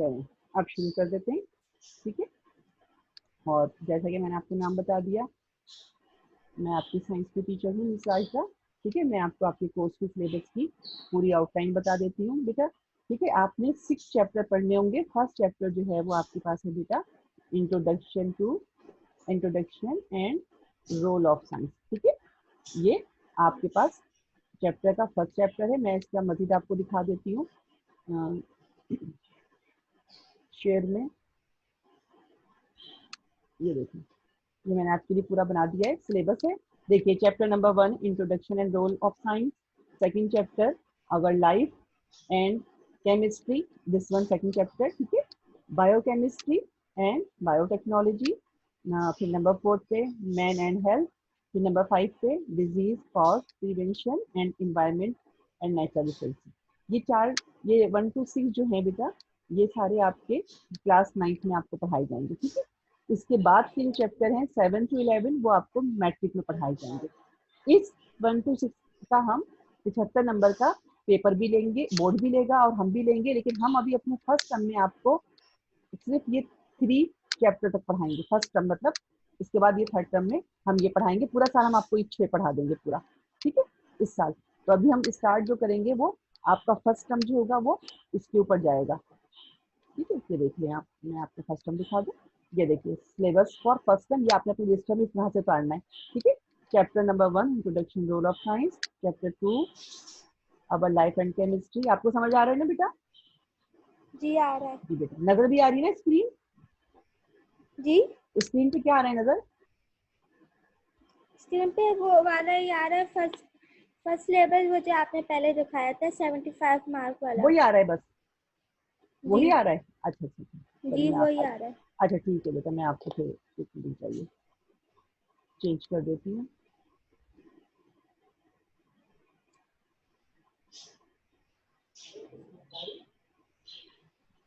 करें। अब शुरू कर देते हैं, ठीक है। और जैसा कि मैंने आपको नाम बता दिया, मैं आपकी साइंस की टीचर हूँ मिस आयशा, ठीक है। मैं आपको आपके कोर्स की सिलेबस की पूरी आउटलाइन बता देती हूँ बेटा, ठीक है। आपने 6 चैप्टर पढ़ने होंगे। फर्स्ट चैप्टर जो है वो आपके पास है बेटा introduction and role of science, ठीक है। ये आपके पास चैप्टर का फर्स्ट चैप्टर है। मैं इसका मजीद आपको दिखा देती हूँ शेयर में। ये देखिए, ये मैंने आपके लिए पूरा बना दिया है, सिलेबस है। देखिए chapter number 1 introduction and role of science, second chapter our life and chemistry, this one second chapter, ठीक है। बायोकेमिस्ट्री एंड बायोटेक्नोलॉजी, फिर नंबर 4 पे मैन एंड हेल्थ, फिर नंबर 5 पे disease cause prevention and environment and natural resources. ये 1 to 6 जो है बेटा, ये सारे आपके क्लास 9th में आपको पढ़ाए जाएंगे, ठीक है। इसके बाद 3 चैप्टर हैं 7 to 11, वो आपको मैट्रिक में पढ़ाए जाएंगे। इस 1 to 6 का हम 75 नंबर का पेपर भी लेंगे, बोर्ड भी लेगा और हम भी लेंगे, लेकिन हम अभी अपने फर्स्ट टर्म में आपको सिर्फ ये 3 चैप्टर तक पढ़ाएंगे। फर्स्ट टर्म मतलब इसके बाद ये थर्ड टर्म में हम ये पढ़ाएंगे, पूरा साल हम आपको ये 6 पढ़ा देंगे पूरा, ठीक है, इस साल। तो अभी हम स्टार्ट जो करेंगे वो आपका फर्स्ट टर्म जो होगा वो इसके ऊपर जाएगा, ठीक है। ये देखिए आप, मैं आपको फर्स्ट टर्म दिखा दूँ। ये देखिए सिलेबस फॉर फर्स्ट टर्म, ये आपने अपने रजिस्टर में इस तरह से पढ़ना है, ठीक है। Chapter number 1 introduction role of science, chapter 2 our life and chemistry. आपको समझ आ रहा है ना बेटा? जी आ रहा है। जी बेटा, नजर भी आ रही है ना स्क्रीन? जी स्क्रीन पे क्या आ रहा है नजर? स्क्रीन पे वो वाला ही आ रहा है, फर्स्ट लेवल वो जो आपने पहले दिखाया था 75 मार्क वाला। वही आ रहा है बस, वही जी आ रहा है। अच्छा अच्छा, चलिए जी मैं वही आ रहा है। अच्छा ठीक है बेटा, मैं आपको फिर चाहिए चेंज कर देती हूँ।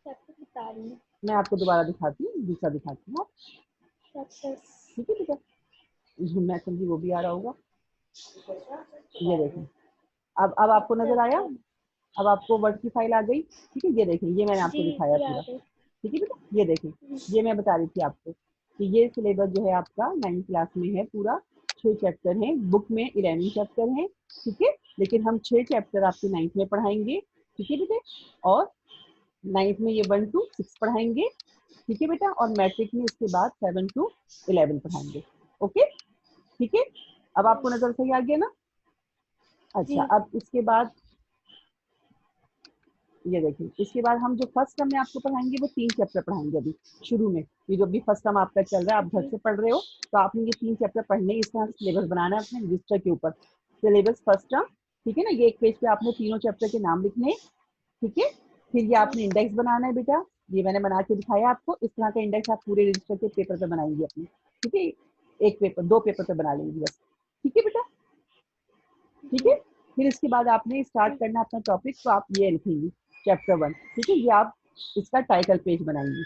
चैप्टर बता रही हूँ। मैं आपको दोबारा दिखाती हूँ, दूसरा दिखाती हूँ, चैप्टर ठीक है बेटा। मैं समझी वो भी आ रहा होगा। ये देखिए, अब आपको नजर आया, अब आपको वर्ड की फाइल आ गई, ठीक है। ये देखिए, ये मैंने आपको जी दिखाया जी आ पूरा, गई। ठीक है बेटा। ये देखिए, ये मैं बता रही थी आपको कि ये सिलेबस जो है आपका 9th क्लास में है पूरा। 6 चैप्टर हैं, बुक में 11 चैप्टर हैं, ठीक है। लेकिन हम 6 चैप्टर आपके 9th में पढ़ाएंगे, ठीक है बेटे। और 9th में ये 1 to 6 पढ़ाएंगे, ठीक है बेटा। और मैट्रिक में इसके बाद 7 to 11 पढ़ाएंगे, ओके, ठीक है। अब आपको नजर सही आ गया ना? अच्छा, जी अब इसके बाद ये देखिए, इसके बाद हम जो फर्स्ट टर्म में आपको पढ़ाएंगे वो 3 चैप्टर पढ़ाएंगे अभी शुरू में। ये जो भी फर्स्ट टर्म आपका चल रहा है, आप घर जी से पढ़ रहे हो, तो आपने ये 3 चैप्टर पढ़ने, इस तरह सिलेबस बनाना है अपने रजिस्टर के ऊपर। सिलेबस फर्स्ट टर्म, ठीक है ना। ये एक पेज पे आपने तीनों चैप्टर के नाम लिखने हैं, ठीक है। फिर ये आपने इंडेक्स बनाना है बेटा, ये मैंने बना के दिखाया आपको। इस तरह का इंडेक्स आप पूरे रजिस्टर के पेपर पे बनाएंगे अपने, ठीक है। एक पेपर, 2 पेपर पे बना लेंगे बस, ठीक है बेटा, ठीक है। फिर इसके बाद आपने स्टार्ट करना अपना टॉपिक, तो आप ये लिखेंगे चैप्टर 1, ठीक है। ये आप इसका टाइटल पेज बनाएंगे।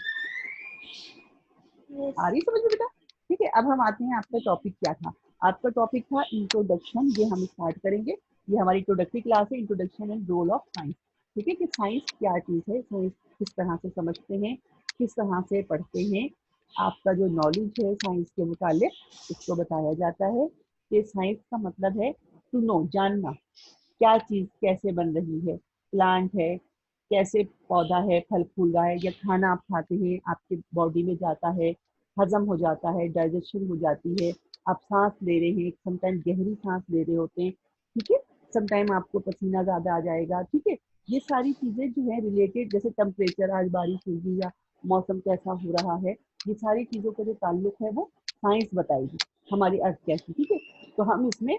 आ रही समझ में बेटा? ठीक है। अब हम आते हैं, आपका टॉपिक क्या था? आपका टॉपिक था इंट्रोडक्शन, ये हम स्टार्ट करेंगे। ये हमारी इंट्रोडक्टरी क्लास है, introduction and role of science, ठीक है। कि साइंस क्या चीज़ है, साइंस किस तरह से समझते हैं, किस तरह से पढ़ते हैं, आपका जो नॉलेज है साइंस के मुतालिक, उसको बताया जाता है। कि साइंस का मतलब है टू नो, जानना, क्या चीज़ कैसे बन रही है, प्लांट है, कैसे पौधा है, फल फूल रहा है, या खाना आप खाते हैं आपके बॉडी में जाता है, हजम हो जाता है, डाइजेशन हो जाती है, आप सांस ले रहे हैं, समटाइम गहरी सांस ले रहे होते हैं, ठीक है। समटाइम आपको पसीना ज़्यादा आ जाएगा, ठीक है। ये सारी चीज़ें जो है रिलेटेड, जैसे टेम्परेचर, आज बारिश होगी या मौसम कैसा हो रहा है, ये सारी चीज़ों का जो ताल्लुक है वो साइंस बताएगी, हमारी अर्थ कैसी, ठीक है। तो हम इसमें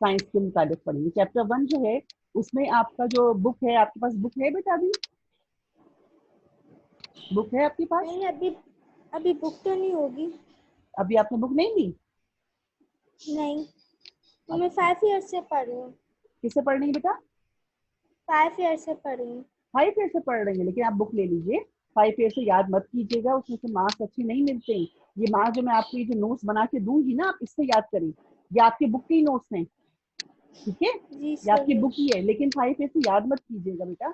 साइंस के मुताबिक पढ़ेंगे। चैप्टर 1 जो है उसमें आपका जो बुक है, आपके पास बुक है बेटा? अभी बुक है आपके पास? नहीं अभी अभी बुक तो नहीं होगी। अभी आपने बुक नहीं ली? नहीं तो मैं 5 ईयर से पढ़ रही हूँ। किससे पढ़ रही है बेटा? 5 ईयर से पढ़ रही हूँ। 5 ईयर से पढ़ रही है, लेकिन आप बुक ले लीजिए। 5 ईयर से याद मत कीजिएगा, उसमें से मार्क्स अच्छे नहीं मिलते हैं। ये मार्क्स जो मैं आपको ये जो नोट्स बना के दूंगी ना, आप इससे याद करें। ये आपकी बुक के ही नोट्स हैं, ठीक है। जी ये आपकी सही। बुक ही है, लेकिन 5 ईयर से याद मत कीजिएगा बेटा।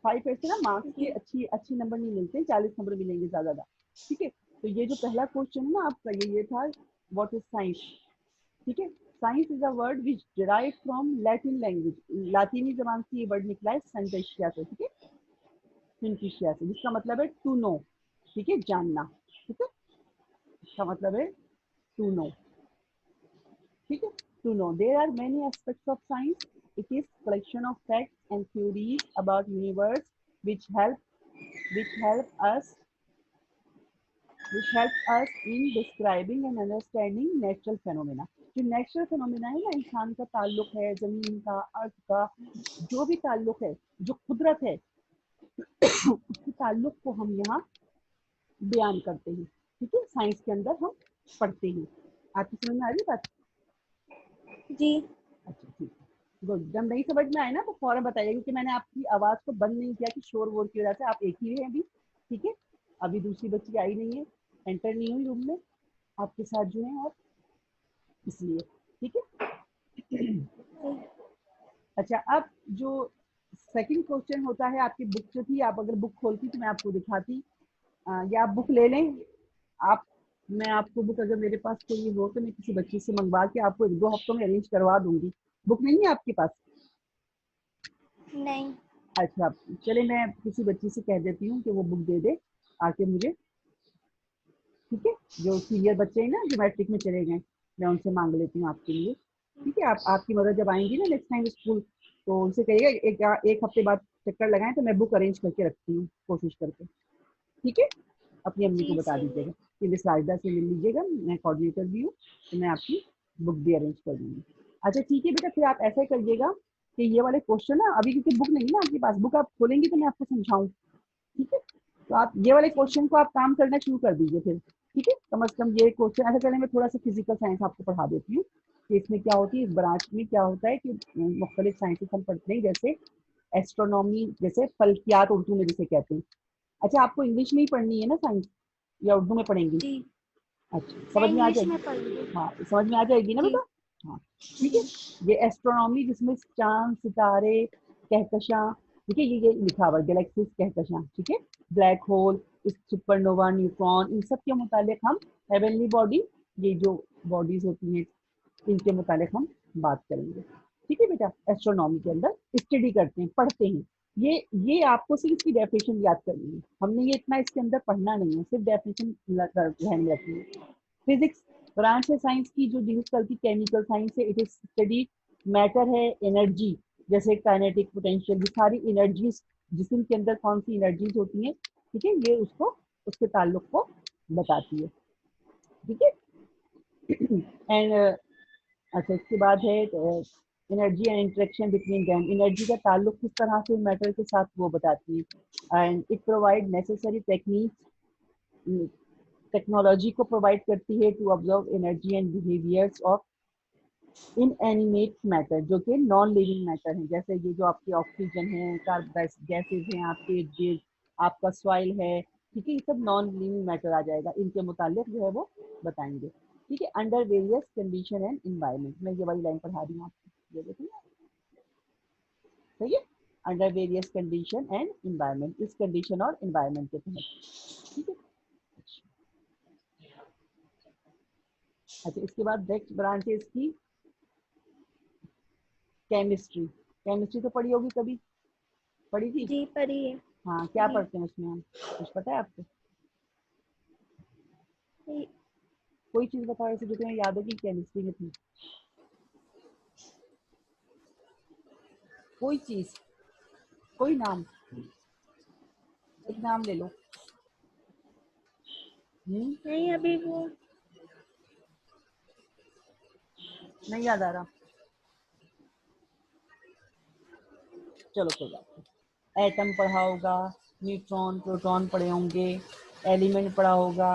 5 ऐसे ना मार्क्स के अच्छी नंबर नहीं मिलते, 40 नंबर मिलेंगे ज्यादा। ठीक है, तो ये जो पहला क्वेश्चन है ना आपका, ये था व्हाट इज साइंस। ठीक है, science is a word which derive from Latin language, लातीनी जबान से ये वर्ड निकला है सेंटेशिया से। ठीक है, सेंटेशिया से, जिसका मतलब है टू नो। ठीक है, जानना। ठीक है, इसका मतलब है टू नो। ठीक है, to know there are many aspects of science, it is collection of facts and theories about universe which help us in describing and understanding natural phenomena। जो नेचुरल फेनोमेना है ना, इंसान का ताल्लुक है जमीन का, अर्थ का, जो भी ताल्लुक है, जो कुदरत है, उसके ताल्लुक को हम यहाँ बयान करते हैं। ठीक है, साइंस के अंदर हम पढ़ते हैं। आपकी समझ में आ रही बात? जी। अच्छा ठीक है, गुड। जब नहीं समझ में आए ना तो फौरन बताइए, क्योंकि मैंने आपकी आवाज को बंद नहीं किया कि शोर वोर की वजह से। आप एक ही हैं अभी। ठीक है, अभी दूसरी बच्ची आई नहीं है, एंटर नहीं हुई रूम में आपके साथ जो है, और इसलिए। ठीक है। अच्छा, अब जो सेकंड क्वेश्चन होता है, आपकी बुक जो थी, आप अगर बुक खोलती तो मैं आपको दिखाती, या आप बुक ले लें। आप, मैं आपको बुक, अगर मेरे पास कोई हो तो मैं किसी बच्ची से मंगवा के आपको 1-2 हफ्तों में अरेंज करवा दूंगी। बुक नहीं है आपके पास? नहीं। अच्छा, चले मैं किसी बच्ची से कह देती हूँ कि वो बुक दे दे आके मुझे। ठीक है, जो सीनियर बच्चे हैं ना, जो मैट्रिक में चले गए, मैं उनसे मांग लेती हूँ आपके लिए। ठीक है, आप, आपकी मदर जब आएंगी ना नेक्स्ट टाइम स्कूल, तो उनसे कहिएगा एक हफ्ते बाद चक्कर लगाएं तो मैं बुक अरेंज करके रखती हूँ, कोशिश करके। ठीक है, अपनी अम्मी को जी बता सही है। दीजिएगा कि मिस राजदा से मिल लीजिएगा, मैं कोऑर्डिनेटर भी हूँ, तो मैं आपकी बुक भी अरेंज कर दूंगी। अच्छा ठीक है बेटा, फिर आप ऐसा ही करिएगा कि ये वाले क्वेश्चन ना, अभी क्योंकि बुक नहीं है ना आपके पास, बुक आप खोलेंगी तो मैं आपको समझाऊँ। ठीक है, तो आप ये वाले जी क्वेश्चन को आप काम करना शुरू कर दीजिए फिर। ठीक है, कम से कम ये क्वेश्चन, ऐसा चले मैं थोड़ा सा फिजिकल साइंस आपको पढ़ा देती हूँ कि इसमें क्या होती है, इस ब्रांच में क्या होता है कि मुख्तलिफ साइंसेस हम पढ़ते हैं, जैसे एस्ट्रोनॉमी, जैसे फल्कियात उर्दू में जिसे कहते हैं। अच्छा, आपको इंग्लिश में ही पढ़नी है ना साइंस, या उर्दू में पढ़ेंगी? जी। अच्छा, मैं समझ में आ इंग्लिश जाएगी? में पढ़ूंगी। हाँ, समझ में आ जाएगी ना जी। बेटा? हाँ ठीक है। जी। ये एस्ट्रोनॉमी, जिसमें चांद, सितारे, कहकशां, ठीक है, ये लिखा हुआ गैलेक्सीज, कहकशां। ठीक है, ब्लैक होल, सुपरनोवा, न्यूट्रॉन, इन सब के मुतालिक हम, हेवनली बॉडी, ये जो बॉडीज होती हैं, इनके मुतालिक हम बात करेंगे। ठीक है बेटा, एस्ट्रोनॉमी के अंदर स्टडी करते हैं, पढ़ते हैं। ये आपको सिर्फ इसकी डेफिनेशन याद करनी है, हमने ये इतना इसके अंदर पढ़ना नहीं है, सिर्फ डेफिनेशन ध्यान में रखनी है। फिजिक्स ब्रांच है साइंस की जो डील करती केमिकल साइंस से, इट इज स्टडी मैटर है, एनर्जी, जैसे काइनेटिक, पोटेंशियल, ये सारी एनर्जीज, जिसम के अंदर कौन सी एनर्जीज होती हैं, ठीक है, ये उसको, उसके ताल्लुक को बताती है। ठीक है, एंड अच्छा, इसके बाद है energy and interaction between them, energy का ताल्लुक किस तरह से मैटर के साथ, वो बताती है। And it provide necessary technique, technology को प्रोवाइड करती है to observe energy and behaviours of inanimate matter, जो कि नॉन लिविंग मैटर है, जैसे ये जो आपकी ऑक्सीजन है, कार्बन गैसेज हैं, आपके इर्द, आपका सॉइल है। ठीक है, ये सब नॉन लिविंग मैटर आ जाएगा, इनके मुतालिक जो है वो बताएंगे। ठीक है, under various condition and environment, मैं ये वाली लाइन पढ़ा रही हूँ आपको, ये देखिए, सही है, under various condition and environment, इस कंडीशन और इन्वायरमेंट के तहत। ठीक है, अच्छा, इसके बाद नेक्स्ट ब्रांच है इसकी केमिस्ट्री। केमिस्ट्री तो पढ़ी होगी, कभी पढ़ी थी? जी पढ़िए। हाँ, क्या जी। पढ़ते हैं उसमें हम, कुछ पता है आपको? जी। कोई चीज बताओ ऐसे जो तुम्हें याद हो कि केमिस्ट्री में थी, कोई चीज, कोई नाम, एक नाम ले लो। नहीं अभी वो नहीं याद आ रहा? चलो कोई बात नहीं, एटम पढ़ा होगा, न्यूट्रॉन, प्रोटॉन पढ़े होंगे, एलिमेंट पढ़ा होगा,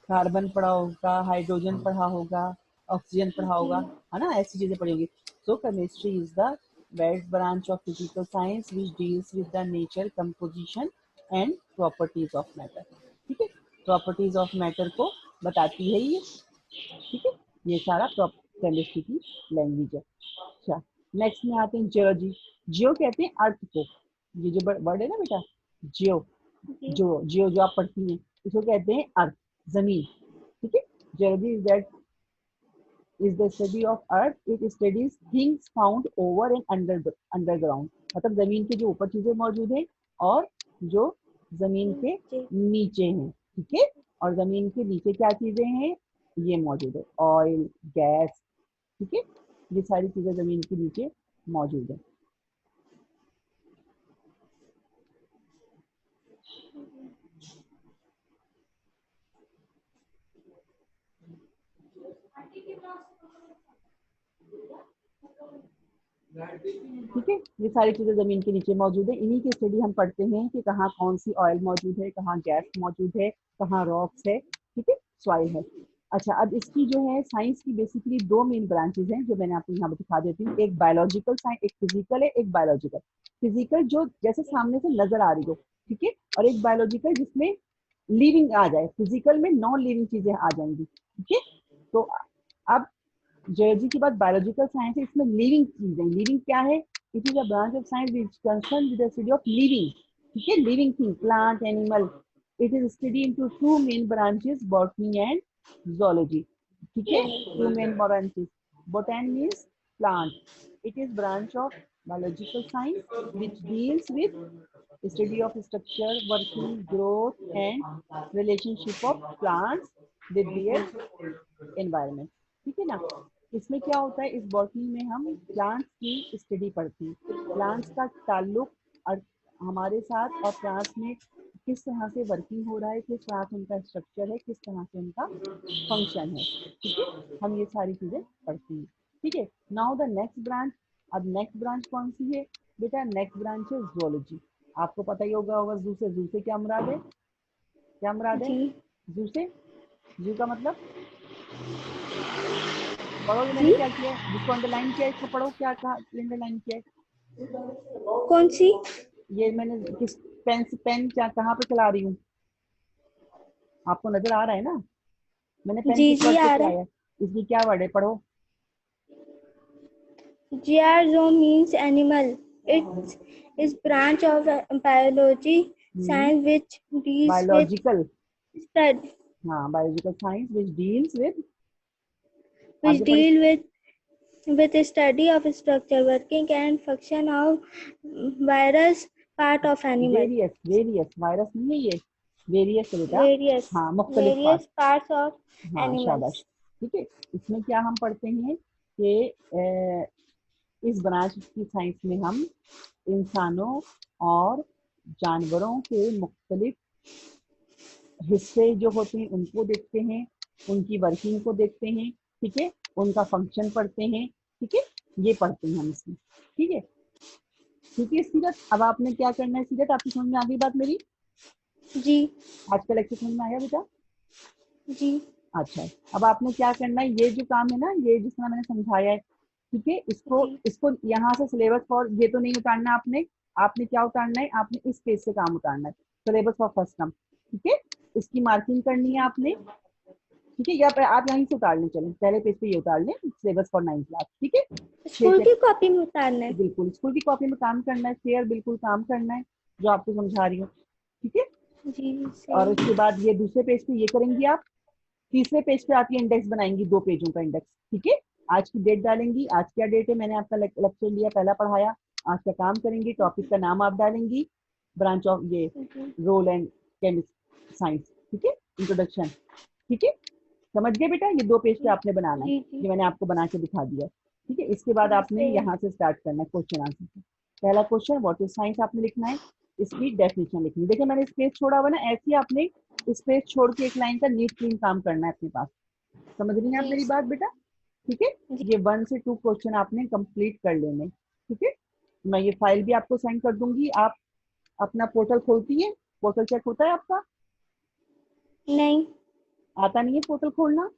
कार्बन पढ़ा होगा, हाइड्रोजन पढ़ा होगा, ऑक्सीजन पढ़ा जी। होगा, है ना, ऐसी चीजें पढ़ी होंगी। So chemistry is the best branch of physical science which deals with the nature, composition and properties of matter. ठीक है, प्रॉपर्टीज ऑफ मैटर को बताती है ये। ठीक है, ये सारा केमिस्ट्री की लैंग्वेज है। अच्छा, नेक्स्ट में आते हैं जियोलॉजी। जियो कहते हैं अर्थ को, ये जो वर्ड है ना बेटा, जियो, जी जो आप पढ़ती हैं, इसको कहते हैं अर्थ, जमीन। ठीक है, geology is that is the study of earth. It studies things found over and underground. मतलब जमीन के जो ऊपर चीजें मौजूद हैं और जो जमीन के जी नीचे हैं। ठीक है, और जमीन के नीचे क्या चीजें हैं, ये मौजूद है, ऑयल, गैस। ठीक है, ये सारी चीजें जमीन के नीचे मौजूद है। ठीक है, ये सारी चीजें जमीन के नीचे मौजूद है। इन्हीं की स्टडी हम पढ़ते हैं कि कहाँ कौन सी ऑयल मौजूद है, कहाँ गैस मौजूद है, कहाँ रॉक्स है। ठीक है, सॉइल है। अच्छा, अब इसकी जो है साइंस की बेसिकली दो मेन ब्रांचेज हैं जो मैंने आपको यहाँ पर दिखा देती हूँ। एक बायोलॉजिकल साइंस, एक फिजिकल है, एक बायोलॉजिकल। फिजिकल जो जैसे सामने से नजर आ रही हो, ठीक है, और एक बायोलॉजिकल जिसमें लिविंग आ जाए। फिजिकल में नॉन लिविंग चीजें आ जाएंगी। ठीक है, तो अब जियोलॉजी के बाद बायोलॉजिकल साइंस है, इसमें लिविंग चीजें। लिविंग क्या है? It is a branch of science which concern with the study of living. ठीक है, living thing, plant, animal. It is study into two main branches, botany and zoology. ठीक है, two main branches. botany means plant. It is branch of biological science which deals with study of structure, working, growth and relationship of plants with their environment. ठीक है ना, इसमें क्या होता है, इस बॉटनी में हम प्लांट्स की स्टडी पढ़ते हैं। प्लांट्स का ताल्लुक और हमारे साथ, और प्लांट्स में किस तरह से वर्किंग हो रहा है, किस तरह से उनका स्ट्रक्चर है, किस तरह से उनका फंक्शन है। ठीक है, हम ये सारी चीजें पढ़ते हैं। ठीक है, नाउ द नेक्स्ट ब्रांच। अब नेक्स्ट ब्रांच कौन सी है बेटा? नेक्स्ट ब्रांच है जूलॉजी। आपको पता ही होगा, अगर जू से क्या मुराद है? क्या मुराद है जी जू से? जू का मतलब पढ़ो, ये मैंने जी क्या किया है, जिसको अंडरलाइन किया है इसको पढ़ो, क्या कहा अंडरलाइन किया है। कौन सी? ये मैंने किस पेन से, पेन क्या कहाँ पे चला रही हूँ, आपको नजर आ रहा है ना? मैंने पेन जी किस जी वर्ड पे आ रहा चलाया है, इसकी क्या वर्ड है, पढ़ो। है। Gearzo means animal. It is branch of biology science which deals with biological, stud हाँ, biological science which deals with, which आगे पढ़िए। deal with the study of structure, working and function of virus part of animal. Various, various, virus नहीं है ये, various है बेटा। Various हाँ, मुख्तलिफ पार्ट। various parts of हाँ, animals. शाबाश। ठीक है, इसमें क्या हम पढ़ते हैं कि इस ब्रांच की साइंस में हम इंसानों और जानवरों के मुख्तलिफ हिस्से जो होते हैं उनको देखते हैं, उनकी वर्किंग को देखते हैं। ठीक है, उनका फंक्शन पढ़ते हैं। ठीक है, ये पढ़ते हैं हम इसमें। ठीक है, ठीक है सीरत, अब आपने क्या करना है सीरत, आपकी समझ में आ गई बात मेरी? जी आज का लेक्चर समझ में आया बेटा? जी अच्छा, अब आपने क्या करना है, ये जो काम है ना, ये जिस तरह मैंने समझाया है, ठीक है, इसको जी इसको यहाँ से सिलेबस फॉर ये तो नहीं उतारना आपने। आपने क्या उतारना है, आपने इस पेज से काम उतारना है, सिलेबस फॉर फर्स्ट टर्म। ठीक है, इसकी मार्किंग करनी है आपने। ठीक है, या आप यहीं से उतार लें, चलें पहले पेज पे ये उतार लें, सिलेबस फॉर 9th क्लास। ठीक है, छह स्कूल की चैप्टर, कॉपी में उतारना है। बिल्कुल स्कूल की कॉपी में काम करना है, शेयर बिल्कुल काम करना है जो आपको समझा रही हूँ। ठीक है, जी और सही। उसके बाद ये दूसरे पेज पे ये करेंगी आप। तीसरे पेज पे आती है इंडेक्स बनाएंगी, 2 पेजों का इंडेक्स। ठीक है, आज की डेट डालेंगी, आज क्या डेट है, मैंने आपका लेक्चर लिया, पहला पढ़ाया। आज का काम करेंगी, टॉपिक का नाम आप डालेंगी, ब्रांच ऑफ ये जी रोल एंड केमिस्ट साइंस। ठीक है, इंट्रोडक्शन। ठीक है, समझ गए बेटा, ये 2 पेज पे आपने बनाना है, जी जी ये मैंने आपको बना के दिखा दिया। ठीक है, इसके बाद जी आपने सही। यहाँ से स्टार्ट करना है क्वेश्चन आंसर से। पहला क्वेश्चन, व्हाट इज साइंस आपने लिखना है, इसकी डेफिनेशन लिखनी है। देखिए मैंने स्पेस छोड़ा हुआ ना, ऐसे ही आपने स्पेस छोड़ के एक लाइन का नीट क्लीन काम करना है अपने पास। समझ रही हैं आप जी मेरी बात बेटा? ठीक है, जी ये 1 से 2 क्वेश्चन आपने कंप्लीट कर लेने। ठीक है, मैं ये फाइल भी आपको सेंड कर दूंगी। आप अपना पोर्टल खोलती है, पोर्टल चेक होता है आपका? नहीं आता नहीं है पोर्टल खोलना?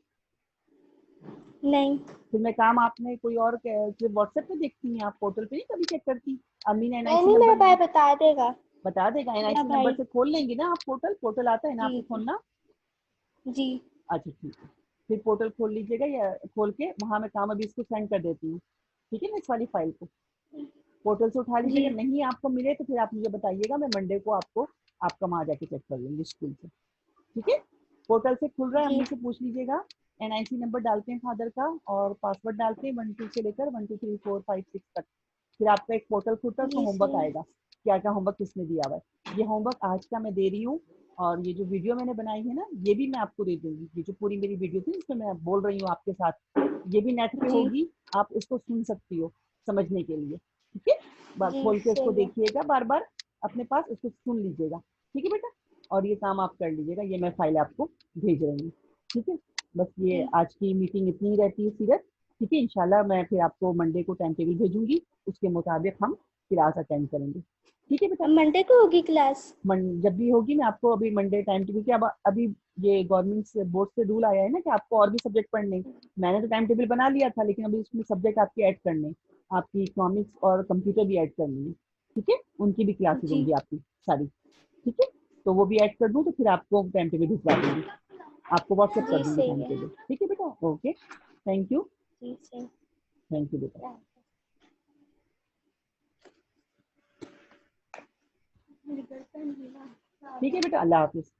नहीं फिर मैं काम आपने कोई और सिर्फ व्हाट्सएप पे देखती हैं आप, पोर्टल पे नहीं कभी चेक करती? अम्मी ने नहीं एनआईसी नहीं मेरा नंबर भाई बता देगा। बता देगा, मेरा एनआईसी नंबर भाई से खोल लेंगे ना आप पोर्टल, पोर्टल आता है ना जी आपको जी खोलना? जी अच्छा ठीक है, फिर पोर्टल खोल लीजिएगा, या खोल के वहां मैं काम अभी इसको सेंड कर देती हूँ। ठीक है ना, इस वाली फाइल को। पोर्टल से उठा लीजिएगा, जी नहीं आपको मिले तो फिर आप मुझे बताइएगा, मैं मंडे को आपको आपका वहाँ जाके चेक कर लूंगी स्कूल से, ठीक है। पोर्टल से खुल रहा है, जी अम्मी से पूछ लीजिएगा, एनआईसी नंबर डालते हैं फादर का और पासवर्ड डालते हैं 1 2 से लेकर 1 2 3 4 5 6 तक, फिर आपका एक पोर्टल खुलता है, उसका जी होमवर्क सर आएगा, क्या क्या होमवर्क किसने दिया हुआ है। ये होमवर्क आज का मैं दे रही हूँ, और ये जो वीडियो मैंने बनाई है ना, ये भी मैं आपको दे दूंगी, ये जो पूरी मेरी वीडियो थी जिसमें मैं बोल रही हूँ आपके साथ, ये भी नेट पे जी होगी, आप इसको सुन सकती हो समझने के लिए, ठीक है। बार जी खोल के इसको सही है देखिएगा, बार बार अपने पास इसको सुन लीजिएगा, ठीक है बेटा। और ये काम आप कर लीजिएगा, ये मैं फाइल आपको भेज रही हूँ, ठीक है। बस ये जी आज की मीटिंग इतनी ही रहती है सीरत, ठीक है। इंशाल्लाह मैं फिर आपको मंडे को टाइम टेबल भेजूंगी, उसके मुताबिक हम क्लास अटेंड करेंगे, ठीक है बेटा। अब मंडे को होगी क्लास जब भी होगी मैं आपको अभी मंडे टाइम टेबल, क्या अभी ये गवर्नमेंट से बोर्ड से रूल आया है ना कि आपको और भी सब्जेक्ट पढ़ने हैं। मैंने तो टाइम टेबल बना लिया था, लेकिन अभी इसमें सब्जेक्ट आपके ऐड करने हैं, आपकी इकोनॉमिक्स और कंप्यूटर भी ऐड करनी है, ठीक है। उनकी भी क्लासेज जी होंगी आपकी सारी, ठीक है। तो वो भी ऐड कर दूँ तो फिर आपको टाइम टेबल भिजवा दूंगी, आपको व्हाट्सएप कर जी दूंगी सही टाइम है टेबल, ठीक है बेटा। ओके, थैंक यू, जी सही थैंक यू बेटा, ठीक है बेटा, अल्लाह हाफिज।